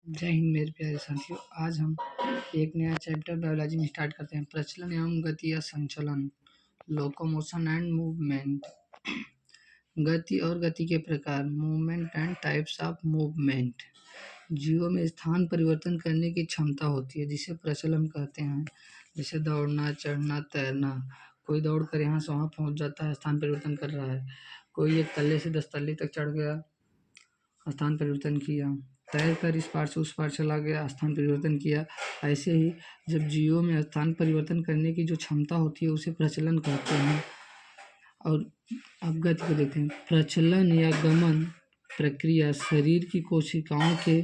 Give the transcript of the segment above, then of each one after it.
जय हिंद मेरे प्यारे साथियों। आज हम एक नया चैप्टर बायोलॉजी में स्टार्ट करते हैं। प्रचलन एवं गति या संचलन, लोकोमोशन एंड मूवमेंट। गति और गति के प्रकार, movement and types of movement. जीवों में स्थान परिवर्तन करने की क्षमता होती है जिसे प्रचलन कहते हैं। जैसे दौड़ना, चढ़ना, तैरना। कोई दौड़ कर यहाँ से वहाँ पहुँच जाता है, स्थान परिवर्तन कर रहा है। कोई एक तल्ले से 10 तल्ले तक चढ़ गया, स्थान परिवर्तन किया। तैर कर इस पार से उस पार चला गया, स्थान परिवर्तन किया। ऐसे ही जब जीवों में स्थान परिवर्तन करने की जो क्षमता होती है उसे प्रचलन कहते हैं। और अब गति को देखते हैं। प्रचलन या गमन प्रक्रिया शरीर की कोशिकाओं के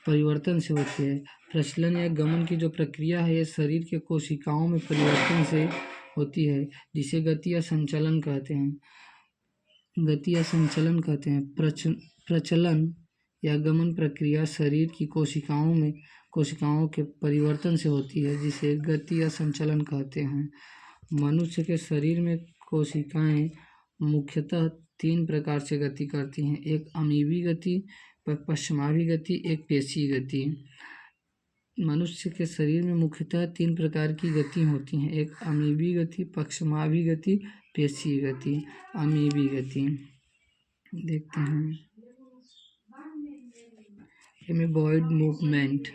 परिवर्तन से होती है। प्रचलन या गमन की जो प्रक्रिया है ये शरीर के कोशिकाओं में परिवर्तन से होती है, जिसे गति या संचलन कहते हैं। गति या संचलन कहते हैं। प्रचलन या गमन प्रक्रिया शरीर की कोशिकाओं के परिवर्तन से होती है, जिसे गति या संचलन कहते हैं। मनुष्य के शरीर में कोशिकाएं मुख्यतः 3 प्रकार से गति करती हैं। एक अमीबी गति, पश्चमाभी गति, एक पेशी गति। मनुष्य के शरीर में मुख्यतः 3 प्रकार की गति होती हैं। एक अमीबी गति, पश्चमाभी गति, पेशी गति। अमीबी गति देखते हैं। Amoeboid movement.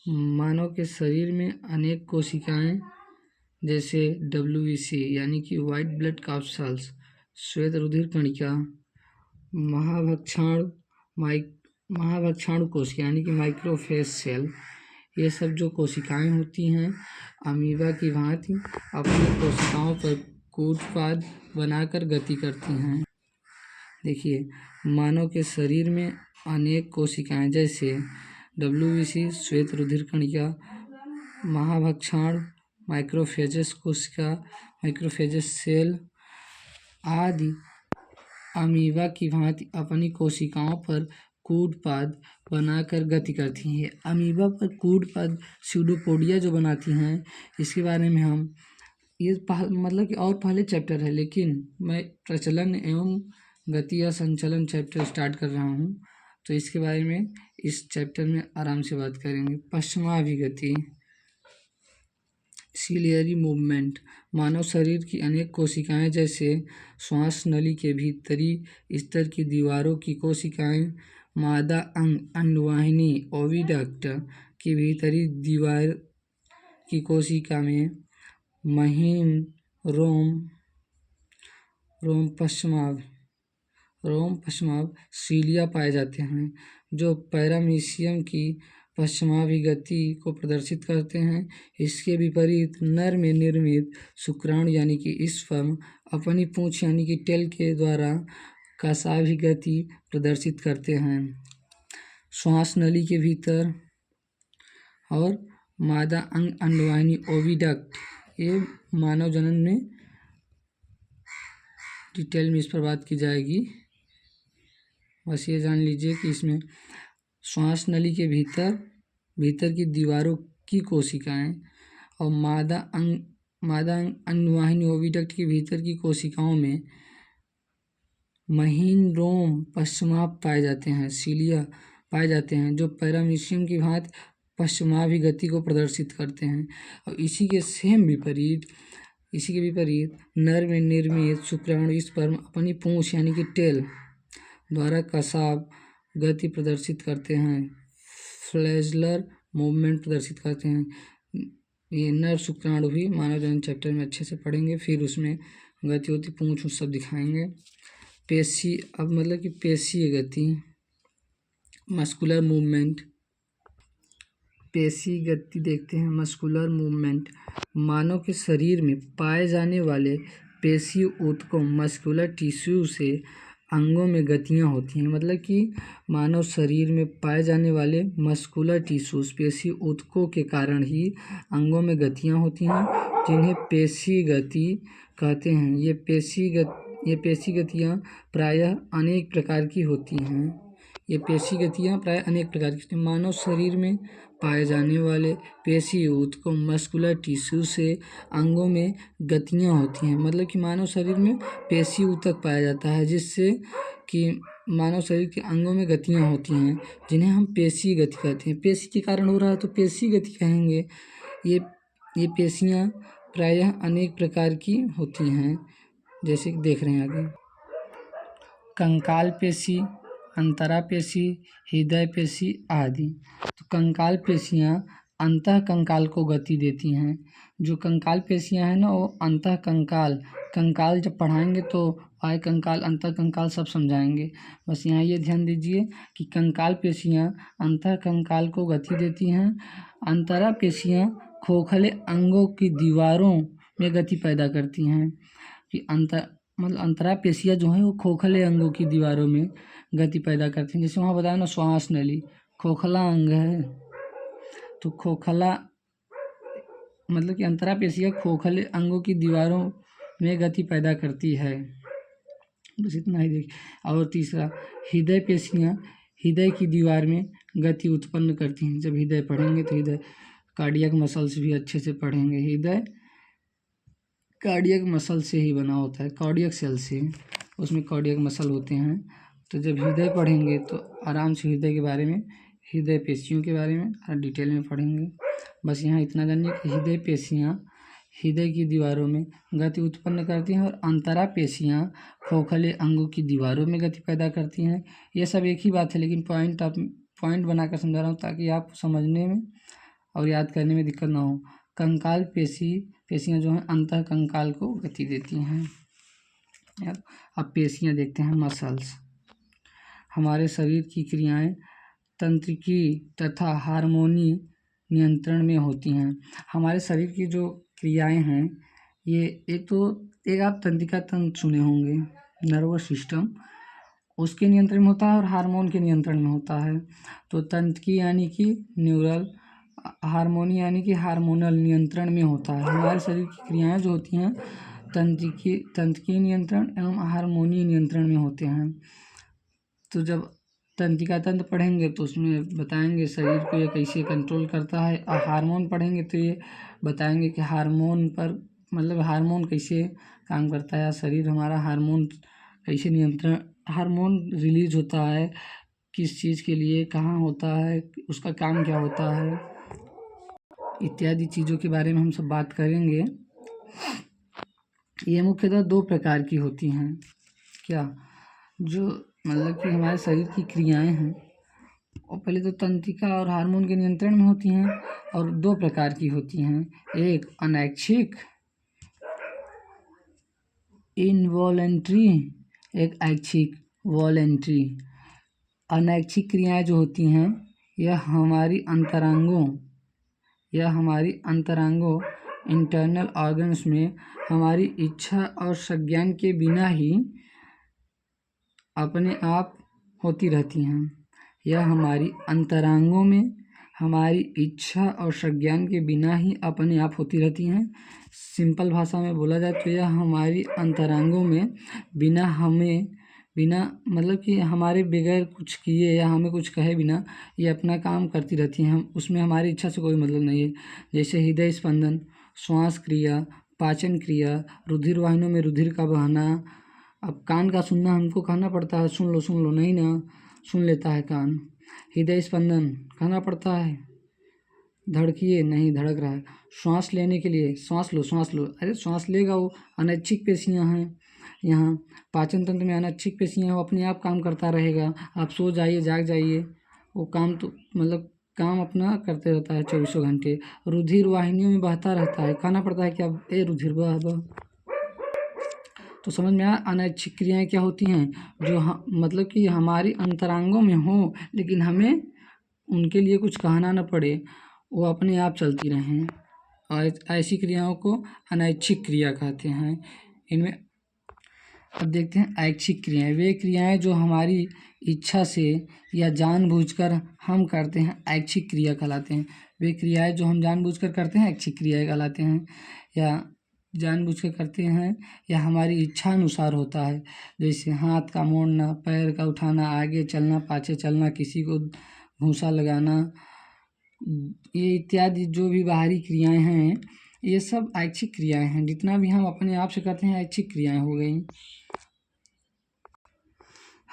मानव के शरीर में अनेक कोशिकाएं जैसे WBC यानी कि वाइट ब्लड कॉर्पस्कल्स, श्वेत रुधिर कणिका, महाभक्षाणु कोशिका यानी कि माइक्रोफेज सेल, ये सब जो कोशिकाएं होती हैं अमीबा की भांति अपनी कोशिकाओं पर कूटपाद बनाकर गति करती हैं। देखिए, मानव के शरीर में अनेक कोशिकाएं जैसे WBC, श्वेत रुधिर कणिका, महाभक्षाणु, माइक्रोफेजेस कोशिका, माइक्रोफेजेस सेल आदि अमीबा की भांति अपनी कोशिकाओं पर कूटपाद बनाकर गति करती हैं। अमीबा पर कूटपाद स्यूडोपोडिया जो बनाती हैं, इसके बारे में हम मतलब कि और पहले चैप्टर है, लेकिन मैं प्रचलन एवं गति या संचलन चैप्टर स्टार्ट कर रहा हूँ, तो इसके बारे में इस चैप्टर में आराम से बात करेंगे। पश्चमाभी गति, सीलियरी मूवमेंट। मानव शरीर की अनेक कोशिकाएं जैसे श्वास नली के भीतरी स्तर की दीवारों की कोशिकाएं, मादा अंडवाहिनी ओविडक्ट की भीतरी दीवार की कोशिका में महीन रोम पश्चमाभ सीलिया पाए जाते हैं, जो पैरामीशियम की पश्चमाभी गति को प्रदर्शित करते हैं। इसके विपरीत नर में निर्मित शुक्राणु यानी कि स्पर्म अपनी पूंछ यानी कि टेल के द्वारा कशाभी गति प्रदर्शित करते हैं। श्वास नली के भीतर और मादा अंडवाहिनी ओविडक्ट, ये मानव जनन में डिटेल में इस पर बात की जाएगी। बस ये जान लीजिए कि इसमें श्वास नली के भीतर की दीवारों की कोशिकाएं और मादा अंडवाहिनी ओविडक्ट के भीतर की कोशिकाओं में महीन रोम पश्चमाभ पाए जाते हैं, सीलिया पाए जाते हैं, जो पैरामीशियम की भांति पश्चमाभी गति को प्रदर्शित करते हैं। और इसी के विपरीत नर में निर्मित शुक्राणु स्पर्म अपनी पूंछ यानी कि टेल द्वारा कशाभ गति प्रदर्शित करते हैं, फ्लैजलर मूवमेंट प्रदर्शित करते हैं। ये नर शुक्राणु भी मानव जनन चैप्टर में अच्छे से पढ़ेंगे, फिर उसमें गति होती पूंछ सब दिखाएंगे। पेशी, अब मतलब कि पेशीय गति, मस्कुलर मूवमेंट। पेशी गति देखते हैं। Muscular movement. मानव के शरीर में पाए जाने वाले पेशी ऊतकों मस्कुलर टिश्यू से अंगों में गतियाँ होती हैं। मतलब कि मानव शरीर में पाए जाने वाले मस्कुलर टिश्यूज पेशी ऊतकों के कारण ही अंगों में गतियाँ होती हैं, जिन्हें पेशी गति कहते हैं। ये पेशी गतियाँ प्रायः अनेक प्रकार की होती हैं। मानव शरीर में पाए जाने वाले पेशी ऊतकों मस्कुलर टिश्यू से अंगों में गतियाँ होती हैं। मतलब कि मानव शरीर में पेशी ऊतक पाया जाता है, जिससे कि मानव शरीर के अंगों में गतियाँ होती हैं जिन्हें हम पेशीय गति कहते हैं। पेशी के कारण हो रहा है तो पेशीय गति कहेंगे। ये पेशियाँ प्रायः अनेक प्रकार की होती हैं, जैसे कि देख रहे हैं आगे। कंकाल पेशी, अंतरा पेशी, हृदय पेशी आदि। तो कंकाल पेशियाँ अंतः कंकाल को गति देती हैं। जो कंकाल पेशियाँ हैं ना, वो अंतः कंकाल जब पढ़ाएंगे तो बाह्य कंकाल, अंतः कंकाल सब समझाएंगे। बस यहाँ ये ध्यान दीजिए कि कंकाल पेशियाँ अंतः कंकाल को गति देती हैं। अंतरा पेशियाँ खोखले अंगों की दीवारों में गति पैदा करती हैं। कि अंतरा पेशियाँ जो हैं वो खोखले अंगों की दीवारों में गति पैदा करती हैं। जैसे वहाँ बताया ना, श्वास नली खोखला अंग है, तो खोखला मतलब कि अंतरा पेशियाँ खोखले अंगों की दीवारों में गति पैदा करती है। बस इतना ही देखिए। और तीसरा, हृदय पेशियाँ हृदय की दीवार में गति उत्पन्न करती हैं। जब हृदय पढ़ेंगे तो हृदय कार्डियक मसल्स भी अच्छे से पढ़ेंगे। हृदय कार्डियक मसल से ही बना होता है, कार्डियक सेल से, उसमें कार्डियक मसल होते हैं। तो जब हृदय पढ़ेंगे तो आराम से हृदय के बारे में, हृदय पेशियों के बारे में और डिटेल में पढ़ेंगे। बस यहाँ इतना जानिए कि हृदय पेशियाँ हृदय की दीवारों में गति उत्पन्न करती हैं और अंतरा पेशियाँ खोखले अंगों की दीवारों में गति पैदा करती हैं। ये सब एक ही बात है, लेकिन पॉइंट बनाकर समझा रहा हूँ ताकि आपको समझने में और याद करने में दिक्कत ना हो। कंकाल पेशियाँ जो हैं अंतः कंकाल को गति देती हैं। अब पेशियाँ देखते हैं, मसल्स। हमारे शरीर की क्रियाएं तंत्रिकी तथा हार्मोनी नियंत्रण में होती हैं। हमारे शरीर की जो क्रियाएं हैं, ये एक आप तंत्रिका तंत्र सुने होंगे, नर्वस सिस्टम, उसके नियंत्रण में होता है और हार्मोन के नियंत्रण में होता है। तो तंत्रिकी यानी कि न्यूरल, हार्मोनी यानी कि हार्मोनल नियंत्रण में होता है। हमारे शरीर की क्रियाएं जो होती हैं तंत्रिकी नियंत्रण एवं हार्मोनी नियंत्रण में होते हैं। तो जब तंत्रिका तंत्र पढ़ेंगे तो उसमें बताएंगे शरीर को ये कैसे कंट्रोल करता है, और हार्मोन पढ़ेंगे तो ये बताएंगे कि हार्मोन पर मतलब हार्मोन कैसे काम करता है, शरीर हमारा हार्मोन कैसे नियंत्रण, हार्मोन रिलीज होता है किस चीज़ के लिए, कहाँ होता है, उसका काम क्या होता है, इत्यादि चीज़ों के बारे में हम सब बात करेंगे। ये मुख्यतः 2 प्रकार की होती हैं। क्या? जो मतलब कि हमारे शरीर की क्रियाएं हैं और पहले तो तंत्रिका और हार्मोन के नियंत्रण में होती हैं, और 2 प्रकार की होती हैं, एक अनैच्छिक इनवॉलेंट्री, एक ऐच्छिक वॉलेंट्री। अनैच्छिक क्रियाएं जो होती हैं यह हमारी अंतरांगों इंटरनल ऑर्गन्स में हमारी इच्छा और संज्ञान के बिना ही अपने आप होती रहती हैं। यह हमारी अंतरांगों में हमारी इच्छा और संज्ञान के बिना ही अपने आप होती रहती हैं। सिंपल भाषा में बोला जाए तो यह हमारी अंतरांगों में बिना मतलब कि हमारे बगैर कुछ किए या हमें कुछ कहे बिना ये अपना काम करती रहती हैं। हम उसमें हमारी इच्छा से कोई मतलब नहीं है। जैसे हृदय स्पंदन, श्वास क्रिया, पाचन क्रिया, रुधिर वाहिनियों में रुधिर का बहना। अब कान का सुनना हमको कहना पड़ता है, सुन लो, नहीं ना, सुन लेता है कान। हृदय स्पंदन कहना पड़ता है, धड़किए, नहीं धड़क रहा है। श्वास लेने के लिए श्वास लो, अरे श्वास लेगा, वो अनैच्छिक पेशियाँ हैं। यहाँ पाचन तंत्र में अनैच्छिक पेशियाँ हैं, वो अपने आप काम करता रहेगा। आप सो जाइए, जाग जाइए, वो काम तो मतलब काम अपना करते रहता है 24 घंटे। रुधिर वाहिनियों में बहता रहता है, कहना पड़ता है कि अब ए रुधिर बह। तो समझ में आया अनैच्छिक क्रियाएं क्या होती हैं, जो मतलब कि हमारी अंतरांगों में हो लेकिन हमें उनके लिए कुछ कहना न पड़े, वो अपने आप चलती रहें, और ऐसी क्रियाओं को अनैच्छिक क्रिया कहते हैं। इनमें अब देखते हैं ऐच्छिक क्रियाएं। वे क्रियाएं जो हमारी इच्छा से या जानबूझकर हम करते हैं ऐच्छिक क्रिया कहलाते हैं। वे क्रियाएं जो हम जानबूझकर करते हैं ऐच्छिक क्रियाएं कहलाते हैं, या जानबूझकर करते हैं या हमारी इच्छा अनुसार होता है। जैसे हाथ का मोड़ना, पैर का उठाना, आगे चलना, पाछे चलना, किसी को घूंसा लगाना, ये इत्यादि जो भी बाहरी क्रियाएं हैं ये सब ऐच्छिक क्रियाएं हैं। जितना भी हम अपने आप से करते हैं ऐच्छिक क्रियाएं हो गई।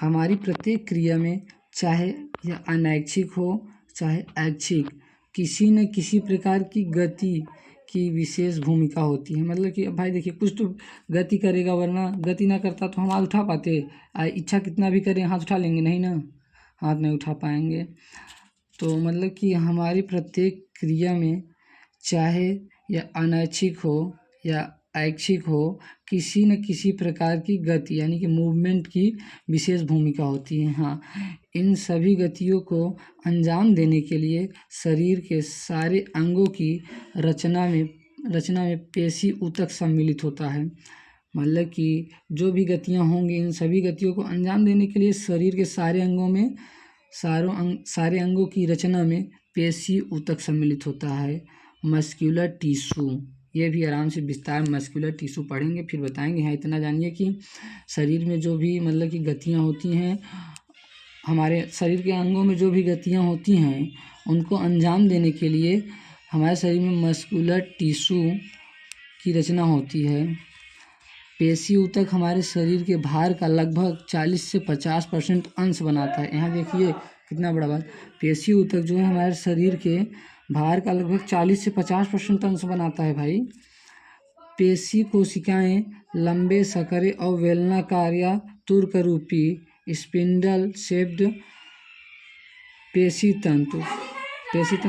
हमारी प्रत्येक क्रिया में, चाहे यह अनैच्छिक हो चाहे ऐच्छिक, किसी न किसी प्रकार की गति की विशेष भूमिका होती है। मतलब कि भाई देखिए, कुछ तो गति करेगा, वरना गति ना करता तो हम हाथ उठा पाते? इच्छा कितना भी करें, हाथ उठा लेंगे? नहीं ना, हाथ नहीं उठा पाएंगे। तो मतलब कि हमारी प्रत्येक क्रिया में, चाहे यह अनैच्छिक हो या ऐच्छिक हो, किसी न किसी प्रकार की गति यानी कि मूवमेंट की विशेष भूमिका होती है। हाँ, इन सभी गतियों को अंजाम देने के लिए शरीर के सारे अंगों की रचना में पेशी ऊतक सम्मिलित होता है। मतलब कि जो भी गतियाँ होंगी, इन सभी गतियों को अंजाम देने के लिए शरीर के सारे अंगों की रचना में पेशी ऊतक सम्मिलित होता है। मस्कुलर टिश्यू, ये भी आराम से विस्तार मस्कुलर टिश्यू पढ़ेंगे, फिर बताएंगे। हाँ, इतना जानिए कि शरीर में जो भी मतलब कि गतियाँ होती हैं, हमारे शरीर के अंगों में जो भी गतियाँ होती हैं, उनको अंजाम देने के लिए हमारे शरीर में मस्कुलर टिश्यू की रचना होती है। पेशी ऊतक हमारे शरीर के भार का लगभग 40 से 50% अंश बनाता है। यहाँ देखिए कितना बड़ा बात, पेशी ऊतक जो है हमारे शरीर के भार का लगभग 40 से 50% अंश बनाता है भाई। पेशी कोशिकाएं लंबे, सकरे और बेलनाकार या तुर्करूपी स्पिंडल शेप्ड पेशी तंतु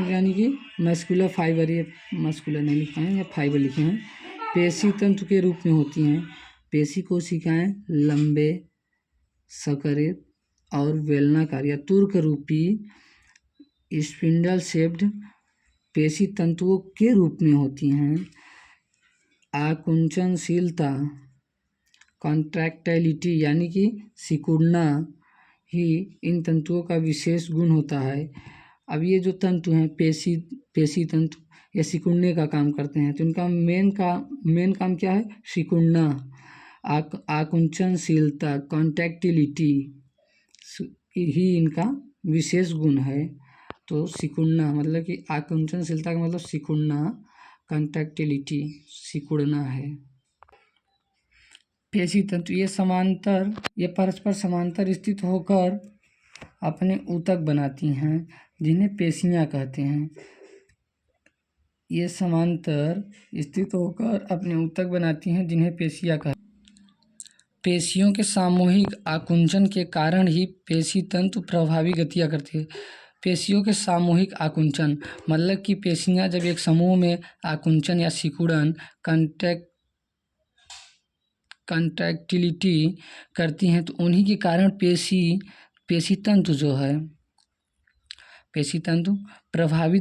यानी कि मस्कुलर फाइबर, ये मस्कुलर नहीं लिखे हैं या फाइबर लिखे हैं, पेशी तंतु के रूप में होती हैं। पेशी कोशिकाएं लंबे, सकरे और बेलनाकार या तुर्करूपी स्पिंडल शेप्ड पेशी तंतुओं के रूप में होती हैं। आकुंचनशीलता, कॉन्ट्रैक्टाइलिटी यानी कि सिकुड़ना ही इन तंतुओं का विशेष गुण होता है। अब ये जो तंतु हैं, पेशी तंतु, ये सिकुड़ने का काम करते हैं। तो इनका मेन काम क्या है? सिकुड़ना। आकुंचनशीलता, कॉन्ट्रैक्टिलिटी ही इनका विशेष गुण है। तो सिकुड़ना मतलब कि आकुंचनशीलता का मतलब सिकुड़ना, कॉन्ट्रैक्टिलिटी सिकुड़ना है। पेशी तंतु ये परस्पर समांतर स्थित होकर अपने ऊतक बनाती हैं, जिन्हें पेशियां कहते हैं। ये समांतर स्थित होकर अपने ऊतक बनाती हैं, जिन्हें पेशियां कहते हैं। पेशियों के सामूहिक आकुंचन के कारण ही पेशी तंतु प्रभावी गतियाँ करती है। पेशियों के सामूहिक आकुंचन मतलब कि पेशियां जब एक समूह में आकुंचन या सिकुड़न, कॉन्ट्रैक्टिलिटी करती हैं, तो उन्हीं के कारण पेशी तंतु प्रभावी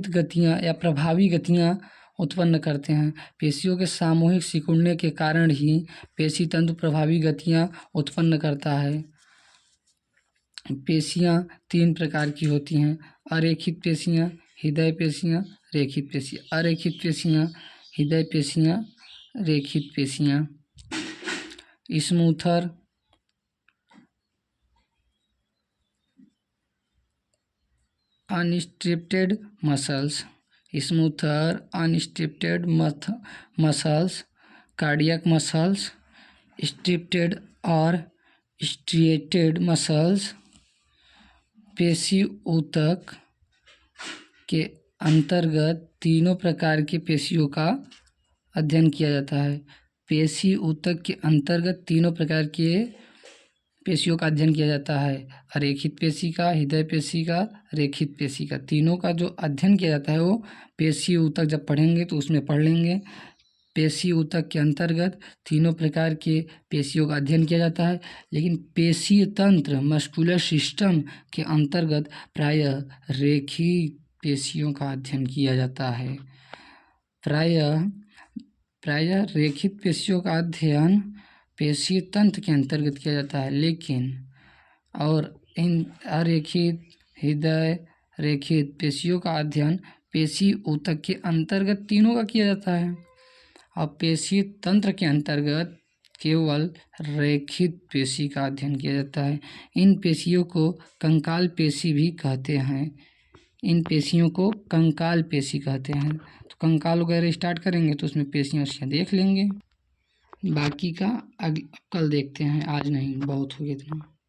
गतियाँ उत्पन्न करते हैं। पेशियों के सामूहिक सिकुड़ने के कारण ही पेशी तंतु प्रभावी गतियाँ उत्पन्न करता है। पेशियाँ 3 प्रकार की होती हैं: अरेखित पेशियाँ, हृदय पेशियाँ, रेखित पेशियाँ। अरेखित पेशियाँ, हृदय पेशियाँ, रेखित पेशियाँ। स्मूथर, अनस्ट्रिप्टेड मसल्स, कार्डियक मसल्स, स्ट्रिप्टेड और स्ट्रिएटेड मसल्स। पेशी ऊतक के अंतर्गत तीनों प्रकार के पेशियों का अध्ययन किया जाता है। पेशी ऊतक के अंतर्गत तीनों प्रकार के पेशियों का अध्ययन किया जाता है: अरेखित पेशी का, हृदय पेशी का, रेखित पेशी का। तीनों का जो अध्ययन किया जाता है वो पेशी ऊतक जब पढ़ेंगे तो उसमें पढ़ लेंगे। पेशी ऊतक के अंतर्गत तीनों प्रकार के पेशियों का अध्ययन किया जाता है, लेकिन पेशी तंत्र मस्कुलर सिस्टम के अंतर्गत प्रायः रेखित पेशियों का अध्ययन किया जाता है। प्रायः रेखित पेशियों का अध्ययन पेशी तंत्र के अंतर्गत किया जाता है, लेकिन और इन अरेखित, हृदय रेखित पेशियों का अध्ययन पेशी ऊतक के अंतर्गत तीनों का किया जाता है। और पेशी तंत्र के अंतर्गत केवल रेखित पेशी का अध्ययन किया जाता है। इन पेशियों को कंकाल पेशी भी कहते हैं। तो कंकाल वगैरह स्टार्ट करेंगे तो उसमें पेशियाँ देख लेंगे। बाकी का कल देखते हैं, आज नहीं, बहुत हो गया इतना।